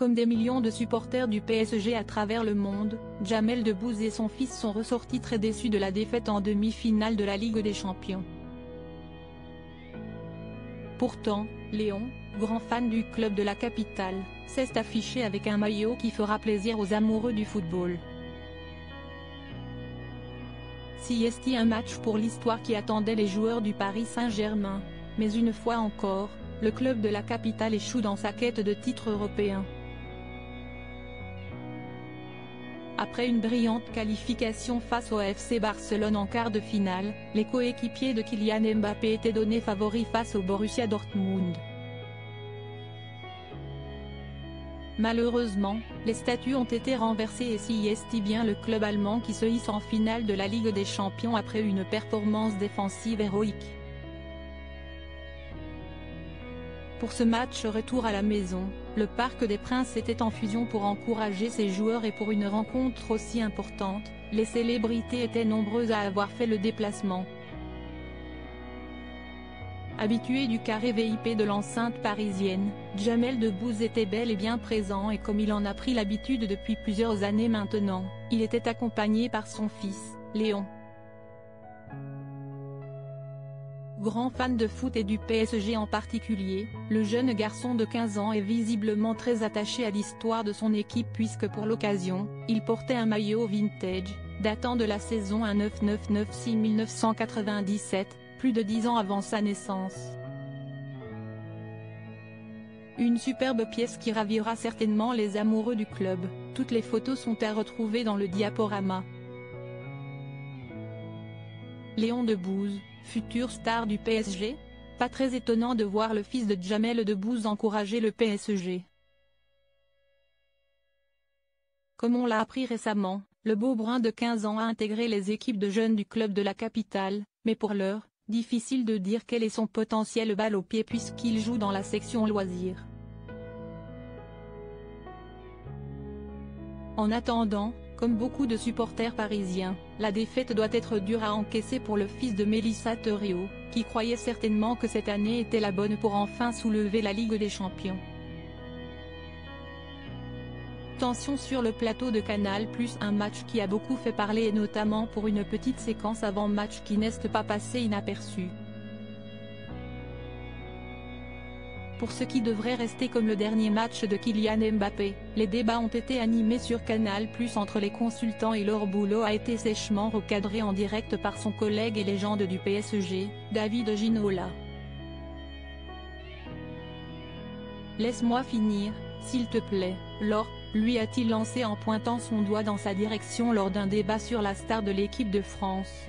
Comme des millions de supporters du PSG à travers le monde, Jamel Debbouze et son fils sont ressortis très déçus de la défaite en demi-finale de la Ligue des Champions. Pourtant, Léon, grand fan du club de la capitale, s'est affiché avec un maillot qui fera plaisir aux amoureux du football. C'est un match pour l'histoire qui attendait les joueurs du Paris Saint-Germain, mais une fois encore, le club de la capitale échoue dans sa quête de titre européen. Après une brillante qualification face au FC Barcelone en quart de finale, les coéquipiers de Kylian Mbappé étaient donnés favoris face au Borussia Dortmund. Malheureusement, les statues ont été renversées et c'est bien le club allemand qui se hisse en finale de la Ligue des Champions après une performance défensive héroïque. Pour ce match retour à la maison, le Parc des Princes était en fusion pour encourager ses joueurs et pour une rencontre aussi importante, les célébrités étaient nombreuses à avoir fait le déplacement. Habitué du carré VIP de l'enceinte parisienne, Jamel Debbouze était bel et bien présent et comme il en a pris l'habitude depuis plusieurs années maintenant, il était accompagné par son fils, Léon. Grand fan de foot et du PSG en particulier, le jeune garçon de 15 ans est visiblement très attaché à l'histoire de son équipe puisque pour l'occasion, il portait un maillot vintage, datant de la saison 1996-1997, plus de 10 ans avant sa naissance. Une superbe pièce qui ravira certainement les amoureux du club, toutes les photos sont à retrouver dans le diaporama. Léon Debbouze, future star du PSG? Pas très étonnant de voir le fils de Jamel Debbouze encourager le PSG. Comme on l'a appris récemment, le beau brun de 15 ans a intégré les équipes de jeunes du club de la capitale, mais pour l'heure, difficile de dire quel est son potentiel balle au pied puisqu'il joue dans la section loisirs. En attendant, comme beaucoup de supporters parisiens, la défaite doit être dure à encaisser pour le fils de Mélissa Thériault, qui croyait certainement que cette année était la bonne pour enfin soulever la Ligue des Champions. Tension sur le plateau de Canal+, un match qui a beaucoup fait parler et notamment pour une petite séquence avant-match qui n'est pas passée inaperçue. Pour ce qui devrait rester comme le dernier match de Kylian Mbappé, les débats ont été animés sur Canal+ entre les consultants et leur boulot a été sèchement recadré en direct par son collègue et légende du PSG, David Ginola. Laisse-moi finir, s'il te plaît, Laure, lui a-t-il lancé en pointant son doigt dans sa direction lors d'un débat sur la star de l'équipe de France.